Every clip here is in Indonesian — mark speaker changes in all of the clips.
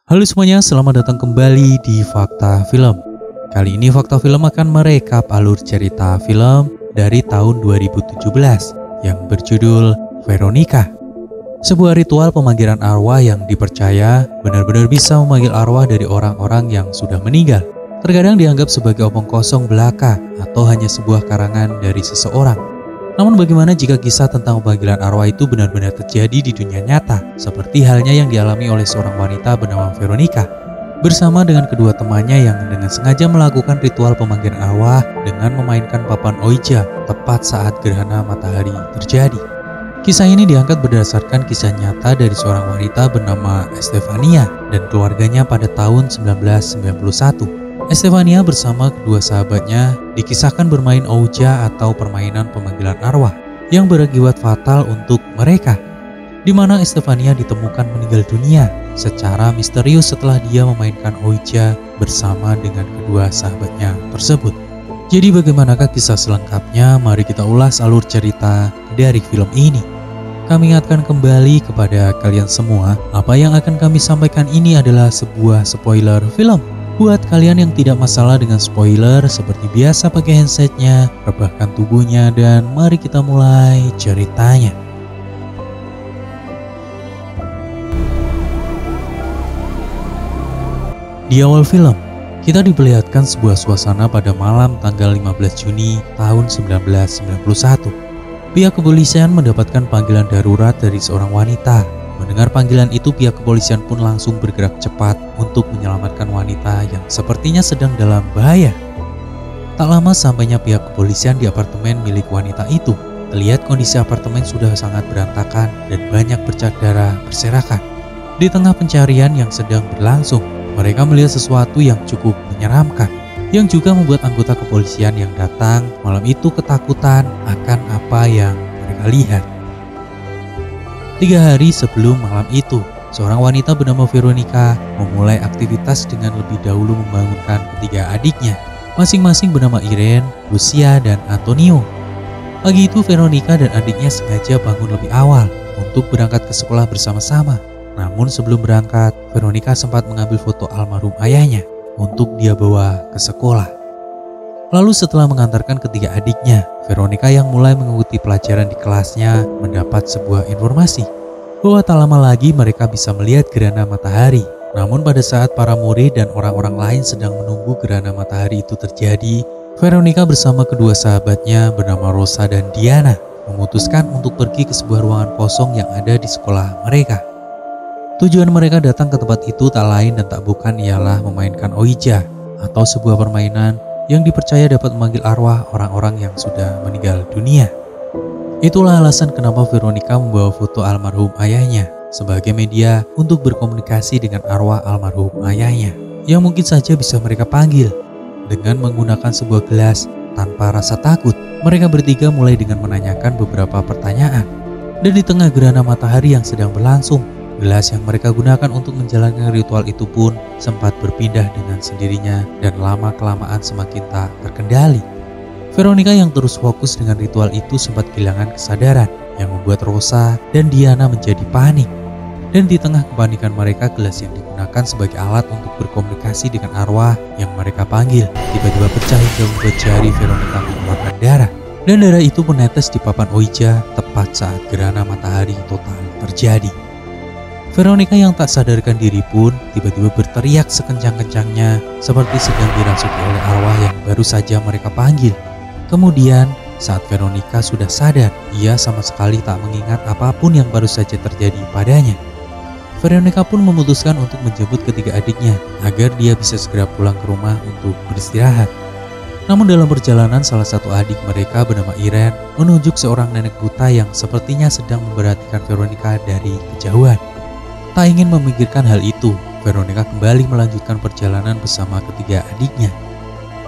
Speaker 1: Halo semuanya, selamat datang kembali di Fakta Film. Kali ini Fakta Film akan merekap alur cerita film dari tahun 2017 yang berjudul Veronica. Sebuah ritual pemanggilan arwah yang dipercaya benar-benar bisa memanggil arwah dari orang-orang yang sudah meninggal. Terkadang dianggap sebagai omong kosong belaka atau hanya sebuah karangan dari seseorang. Namun bagaimana jika kisah tentang pemanggilan arwah itu benar-benar terjadi di dunia nyata, seperti halnya yang dialami oleh seorang wanita bernama Veronica, bersama dengan kedua temannya yang dengan sengaja melakukan ritual pemanggilan arwah dengan memainkan papan Ouija tepat saat gerhana matahari terjadi. Kisah ini diangkat berdasarkan kisah nyata dari seorang wanita bernama Estefania dan keluarganya pada tahun 1991. Estefania bersama kedua sahabatnya dikisahkan bermain Ouija atau permainan pemanggilan arwah yang berakibat fatal untuk mereka, di mana Estefania ditemukan meninggal dunia secara misterius setelah dia memainkan Ouija bersama dengan kedua sahabatnya tersebut. Jadi bagaimanakah kisah selengkapnya? Mari kita ulas alur cerita dari film ini. Kami ingatkan kembali kepada kalian semua, apa yang akan kami sampaikan ini adalah sebuah spoiler film. Buat kalian yang tidak masalah dengan spoiler, seperti biasa pakai handsetnya, rebahkan tubuhnya, dan mari kita mulai ceritanya. Di awal film, kita diperlihatkan sebuah suasana pada malam tanggal 15 Juni tahun 1991. Pihak kepolisian mendapatkan panggilan darurat dari seorang wanita. Mendengar panggilan itu, pihak kepolisian pun langsung bergerak cepat untuk menyelamatkan wanita yang sepertinya sedang dalam bahaya. Tak lama sampainya pihak kepolisian di apartemen milik wanita itu, terlihat kondisi apartemen sudah sangat berantakan dan banyak bercak darah berserakan. Di tengah pencarian yang sedang berlangsung, mereka melihat sesuatu yang cukup menyeramkan, yang juga membuat anggota kepolisian yang datang malam itu ketakutan akan apa yang mereka lihat. 3 hari sebelum malam itu, seorang wanita bernama Veronica memulai aktivitas dengan lebih dahulu membangunkan ketiga adiknya, masing-masing bernama Irene, Lucia, dan Antonio. Pagi itu Veronica dan adiknya sengaja bangun lebih awal untuk berangkat ke sekolah bersama-sama. Namun sebelum berangkat, Veronica sempat mengambil foto almarhum ayahnya untuk dia bawa ke sekolah. Lalu setelah mengantarkan ketiga adiknya, Veronica yang mulai mengikuti pelajaran di kelasnya mendapat sebuah informasi bahwa tak lama lagi mereka bisa melihat gerhana matahari. Namun pada saat para murid dan orang-orang lain sedang menunggu gerhana matahari itu terjadi, Veronica bersama kedua sahabatnya bernama Rosa dan Diana memutuskan untuk pergi ke sebuah ruangan kosong yang ada di sekolah mereka. Tujuan mereka datang ke tempat itu tak lain dan tak bukan ialah memainkan Ouija atau sebuah permainan yang dipercaya dapat memanggil arwah orang-orang yang sudah meninggal dunia. Itulah alasan kenapa Veronica membawa foto almarhum ayahnya sebagai media untuk berkomunikasi dengan arwah almarhum ayahnya yang mungkin saja bisa mereka panggil. Dengan menggunakan sebuah gelas tanpa rasa takut, mereka bertiga mulai dengan menanyakan beberapa pertanyaan. Dan di tengah gerhana matahari yang sedang berlangsung, gelas yang mereka gunakan untuk menjalankan ritual itu pun sempat berpindah dengan sendirinya dan lama-kelamaan semakin tak terkendali. Veronica yang terus fokus dengan ritual itu sempat kehilangan kesadaran yang membuat Rosa dan Diana menjadi panik. Dan di tengah kepanikan mereka, gelas yang digunakan sebagai alat untuk berkomunikasi dengan arwah yang mereka panggil tiba-tiba pecah hingga membuat jari Veronica mengeluarkan darah. Dan darah itu menetes di papan Ouija tepat saat gerhana matahari total terjadi. Veronica yang tak sadarkan diri pun tiba-tiba berteriak sekencang-kencangnya seperti sedang dirasuki oleh arwah yang baru saja mereka panggil. Kemudian saat Veronica sudah sadar, ia sama sekali tak mengingat apapun yang baru saja terjadi padanya. Veronica pun memutuskan untuk menjemput ketiga adiknya agar dia bisa segera pulang ke rumah untuk beristirahat. Namun dalam perjalanan, salah satu adik mereka bernama Irene menunjuk seorang nenek buta yang sepertinya sedang memperhatikan Veronica dari kejauhan. Tak ingin memikirkan hal itu, Veronica kembali melanjutkan perjalanan bersama ketiga adiknya.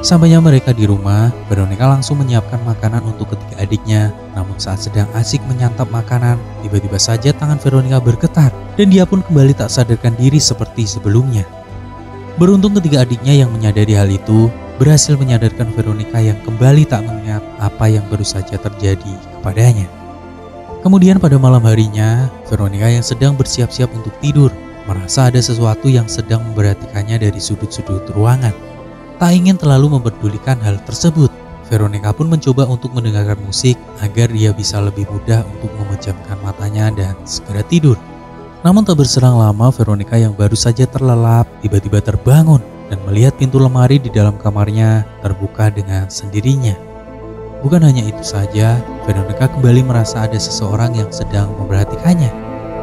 Speaker 1: Sampainya mereka di rumah, Veronica langsung menyiapkan makanan untuk ketiga adiknya. Namun saat sedang asik menyantap makanan, tiba-tiba saja tangan Veronica bergetar dan dia pun kembali tak sadarkan diri seperti sebelumnya. Beruntung ketiga adiknya yang menyadari hal itu berhasil menyadarkan Veronica yang kembali tak mengingat apa yang baru saja terjadi kepadanya. Kemudian pada malam harinya, Veronica yang sedang bersiap-siap untuk tidur merasa ada sesuatu yang sedang memperhatikannya dari sudut-sudut ruangan. Tak ingin terlalu memperdulikan hal tersebut, Veronica pun mencoba untuk mendengarkan musik agar dia bisa lebih mudah untuk memejamkan matanya dan segera tidur. Namun tak berselang lama, Veronica yang baru saja terlelap tiba-tiba terbangun dan melihat pintu lemari di dalam kamarnya terbuka dengan sendirinya. Bukan hanya itu saja, Veronica kembali merasa ada seseorang yang sedang memperhatikannya.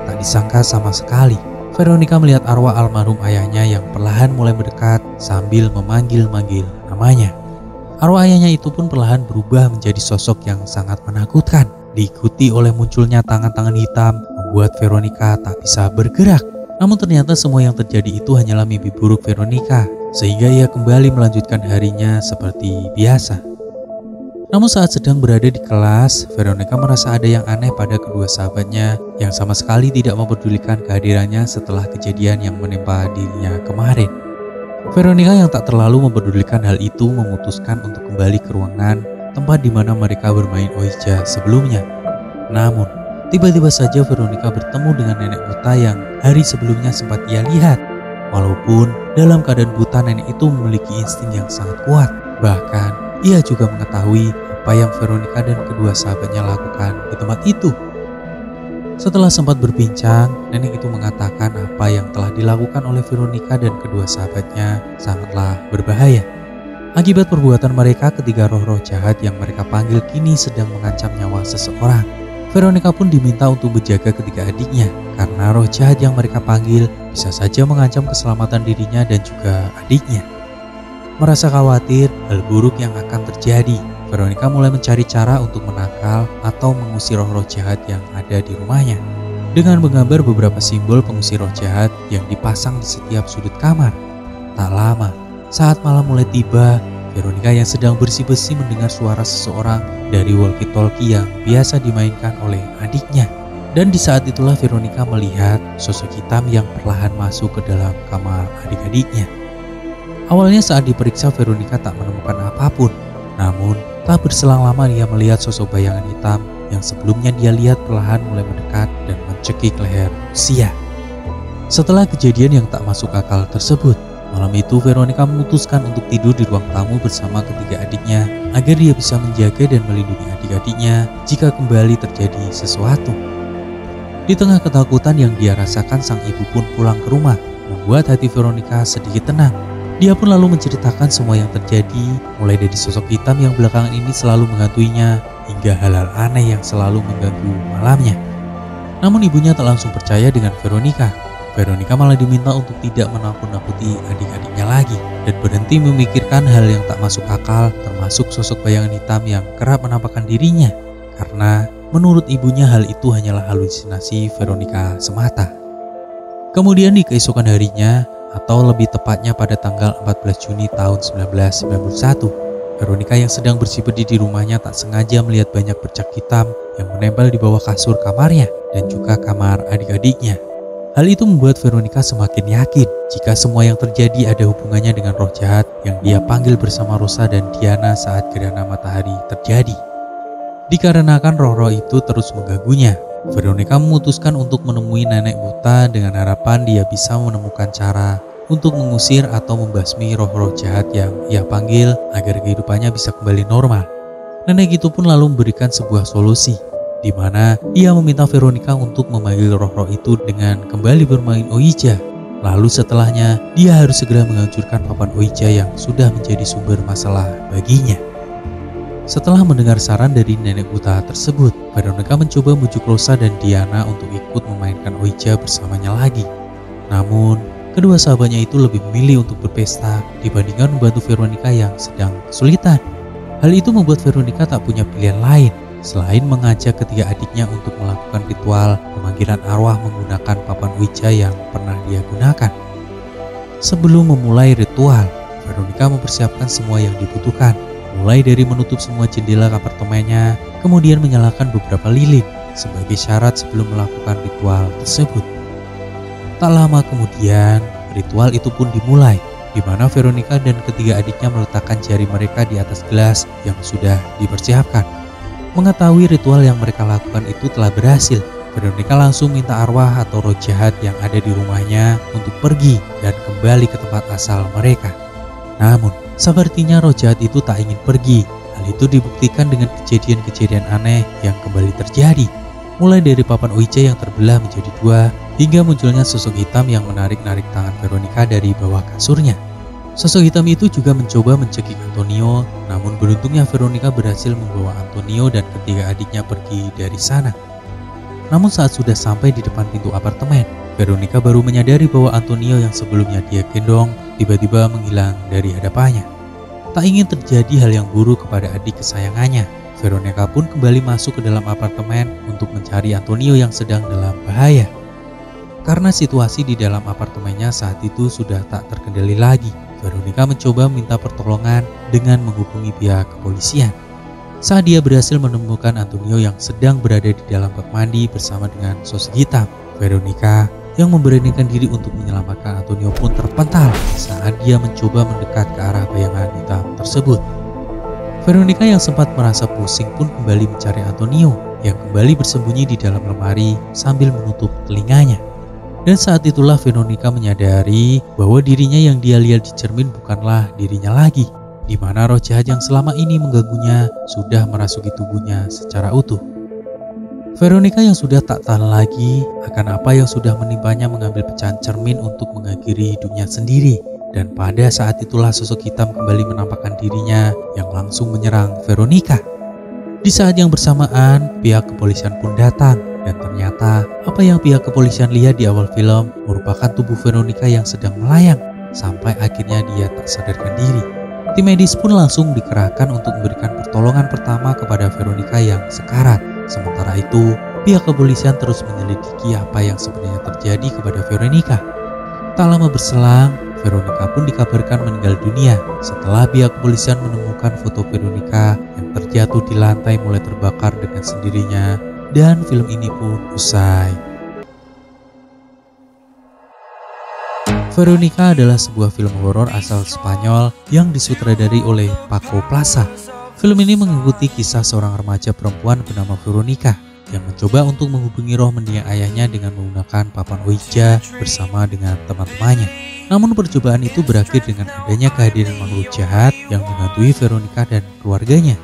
Speaker 1: Tak disangka sama sekali, Veronica melihat arwah almarhum ayahnya yang perlahan mulai mendekat sambil memanggil-manggil namanya. Arwah ayahnya itu pun perlahan berubah menjadi sosok yang sangat menakutkan. Diikuti oleh munculnya tangan-tangan hitam membuat Veronica tak bisa bergerak. Namun ternyata semua yang terjadi itu hanyalah mimpi buruk Veronica, sehingga ia kembali melanjutkan harinya seperti biasa. Namun saat sedang berada di kelas, Veronica merasa ada yang aneh pada kedua sahabatnya yang sama sekali tidak mempedulikan kehadirannya setelah kejadian yang menimpa dirinya kemarin. Veronica yang tak terlalu mempedulikan hal itu memutuskan untuk kembali ke ruangan tempat di mana mereka bermain Ouija sebelumnya. Namun, tiba-tiba saja Veronica bertemu dengan nenek buta yang hari sebelumnya sempat ia lihat. Walaupun dalam keadaan buta, nenek itu memiliki insting yang sangat kuat. Bahkan, ia juga mengetahui apa yang Veronica dan kedua sahabatnya lakukan di tempat itu. Setelah sempat berbincang, nenek itu mengatakan apa yang telah dilakukan oleh Veronica dan kedua sahabatnya sangatlah berbahaya. Akibat perbuatan mereka, ketiga roh-roh jahat yang mereka panggil kini sedang mengancam nyawa seseorang. Veronica pun diminta untuk menjaga ketiga adiknya karena roh jahat yang mereka panggil bisa saja mengancam keselamatan dirinya dan juga adiknya. Merasa khawatir hal buruk yang akan terjadi, Veronica mulai mencari cara untuk menangkal atau mengusir roh-roh jahat yang ada di rumahnya. Dengan menggambar beberapa simbol pengusir roh jahat yang dipasang di setiap sudut kamar. Tak lama, saat malam mulai tiba, Veronica yang sedang bersih-bersih mendengar suara seseorang dari walkie-talkie yang biasa dimainkan oleh adiknya. Dan di saat itulah Veronica melihat sosok hitam yang perlahan masuk ke dalam kamar adik-adiknya. Awalnya saat diperiksa, Veronica tak menemukan apapun. Namun, tak berselang lama dia melihat sosok bayangan hitam yang sebelumnya dia lihat perlahan mulai mendekat dan mencekik leher Lucia. Setelah kejadian yang tak masuk akal tersebut, malam itu Veronica memutuskan untuk tidur di ruang tamu bersama ketiga adiknya agar dia bisa menjaga dan melindungi adik-adiknya jika kembali terjadi sesuatu. Di tengah ketakutan yang dia rasakan, sang ibu pun pulang ke rumah, membuat hati Veronica sedikit tenang. Dia pun lalu menceritakan semua yang terjadi, mulai dari sosok hitam yang belakangan ini selalu menghantuinya, hingga hal-hal aneh yang selalu mengganggu malamnya. Namun ibunya tak langsung percaya dengan Veronica. Veronica malah diminta untuk tidak menakut-nakuti adik-adiknya lagi, dan berhenti memikirkan hal yang tak masuk akal, termasuk sosok bayangan hitam yang kerap menampakkan dirinya. Karena menurut ibunya hal itu hanyalah halusinasi Veronica semata. Kemudian di keesokan harinya, atau lebih tepatnya pada tanggal 14 Juni tahun 1991, Veronica yang sedang bersih-bersih di rumahnya tak sengaja melihat banyak bercak hitam yang menempel di bawah kasur kamarnya dan juga kamar adik-adiknya. Hal itu membuat Veronica semakin yakin jika semua yang terjadi ada hubungannya dengan roh jahat yang dia panggil bersama Rosa dan Diana saat gerhana matahari terjadi. Dikarenakan roh-roh itu terus mengganggunya, Veronica memutuskan untuk menemui nenek buta dengan harapan dia bisa menemukan cara untuk mengusir atau membasmi roh-roh jahat yang ia panggil agar kehidupannya bisa kembali normal. Nenek itu pun lalu memberikan sebuah solusi, di mana ia meminta Veronica untuk memanggil roh-roh itu dengan kembali bermain Ouija. Lalu setelahnya, dia harus segera menghancurkan papan Ouija yang sudah menjadi sumber masalah baginya. Setelah mendengar saran dari nenek buta tersebut, Veronica mencoba membujuk Rosa dan Diana untuk ikut memainkan Ouija bersamanya lagi. Namun, kedua sahabatnya itu lebih memilih untuk berpesta dibandingkan membantu Veronica yang sedang kesulitan. Hal itu membuat Veronica tak punya pilihan lain selain mengajak ketiga adiknya untuk melakukan ritual pemanggilan arwah menggunakan papan Ouija yang pernah dia gunakan. Sebelum memulai ritual, Veronica mempersiapkan semua yang dibutuhkan, mulai dari menutup semua jendela apartemennya, kemudian menyalakan beberapa lilin sebagai syarat sebelum melakukan ritual tersebut. Tak lama kemudian, ritual itu pun dimulai, di mana Veronica dan ketiga adiknya meletakkan jari mereka di atas gelas yang sudah dipersiapkan. Mengetahui ritual yang mereka lakukan itu telah berhasil, Veronica langsung minta arwah atau roh jahat yang ada di rumahnya untuk pergi dan kembali ke tempat asal mereka. Namun, sepertinya roh jahat itu tak ingin pergi. Hal itu dibuktikan dengan kejadian-kejadian aneh yang kembali terjadi. Mulai dari papan Ouija yang terbelah menjadi dua, hingga munculnya sosok hitam yang menarik-narik tangan Veronica dari bawah kasurnya. Sosok hitam itu juga mencoba mencekik Antonio, namun beruntungnya Veronica berhasil membawa Antonio dan ketiga adiknya pergi dari sana. Namun saat sudah sampai di depan pintu apartemen, Veronica baru menyadari bahwa Antonio yang sebelumnya dia gendong tiba-tiba menghilang dari hadapannya. Tak ingin terjadi hal yang buruk kepada adik kesayangannya, Veronica pun kembali masuk ke dalam apartemen untuk mencari Antonio yang sedang dalam bahaya. Karena situasi di dalam apartemennya saat itu sudah tak terkendali lagi, Veronica mencoba minta pertolongan dengan menghubungi pihak kepolisian. Saat dia berhasil menemukan Antonio yang sedang berada di dalam bak mandi bersama dengan sosok hitam, Veronica yang memberanikan diri untuk menyelamatkan Antonio pun terpental saat dia mencoba mendekat ke arah bayangan hitam tersebut. Veronica yang sempat merasa pusing pun kembali mencari Antonio yang kembali bersembunyi di dalam lemari sambil menutup telinganya. Dan saat itulah Veronica menyadari bahwa dirinya yang dia lihat di cermin bukanlah dirinya lagi, di mana roh jahat yang selama ini mengganggunya sudah merasuki tubuhnya secara utuh. Veronica yang sudah tak tahan lagi akan apa yang sudah menimpanya mengambil pecahan cermin untuk mengakhiri hidupnya sendiri. Dan pada saat itulah sosok hitam kembali menampakkan dirinya yang langsung menyerang Veronica. Di saat yang bersamaan, pihak kepolisian pun datang. Dan ternyata apa yang pihak kepolisian lihat di awal film merupakan tubuh Veronica yang sedang melayang sampai akhirnya dia tak sadarkan diri. Tim medis pun langsung dikerahkan untuk memberikan pertolongan pertama kepada Veronica yang sekarat. Sementara itu, pihak kepolisian terus menyelidiki apa yang sebenarnya terjadi kepada Veronica. Tak lama berselang, Veronica pun dikabarkan meninggal dunia setelah pihak kepolisian menemukan foto Veronica yang terjatuh di lantai mulai terbakar dengan sendirinya. Dan film ini pun usai. Veronica adalah sebuah film horor asal Spanyol yang disutradari oleh Paco Plaza. Film ini mengikuti kisah seorang remaja perempuan bernama Veronica yang mencoba untuk menghubungi roh mendiang ayahnya dengan menggunakan papan Ouija bersama dengan teman-temannya. Namun percobaan itu berakhir dengan adanya kehadiran makhluk jahat yang menghantui Veronica dan keluarganya.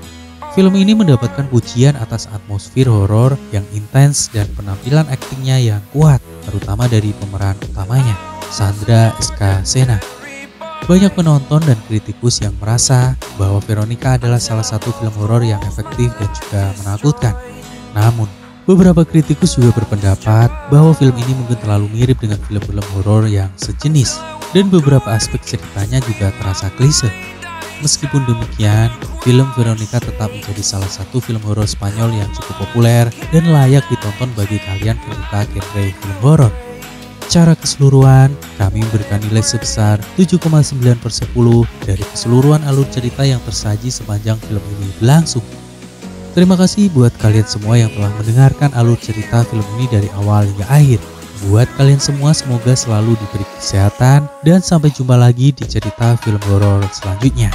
Speaker 1: Film ini mendapatkan pujian atas atmosfer horor yang intens dan penampilan aktingnya yang kuat, terutama dari pemeran utamanya, Sandra Escacena. Banyak penonton dan kritikus yang merasa bahwa Veronica adalah salah satu film horor yang efektif dan juga menakutkan. Namun, beberapa kritikus juga berpendapat bahwa film ini mungkin terlalu mirip dengan film-film horor yang sejenis, dan beberapa aspek ceritanya juga terasa klise. Meskipun demikian, film Veronica tetap menjadi salah satu film horor Spanyol yang cukup populer dan layak ditonton bagi kalian penyuka genre film horor. Secara keseluruhan, kami memberikan nilai sebesar 7,9/10 dari keseluruhan alur cerita yang tersaji sepanjang film ini berlangsung. Terima kasih buat kalian semua yang telah mendengarkan alur cerita film ini dari awal hingga akhir. Buat kalian semua semoga selalu diberi kesehatan dan sampai jumpa lagi di cerita film horor selanjutnya.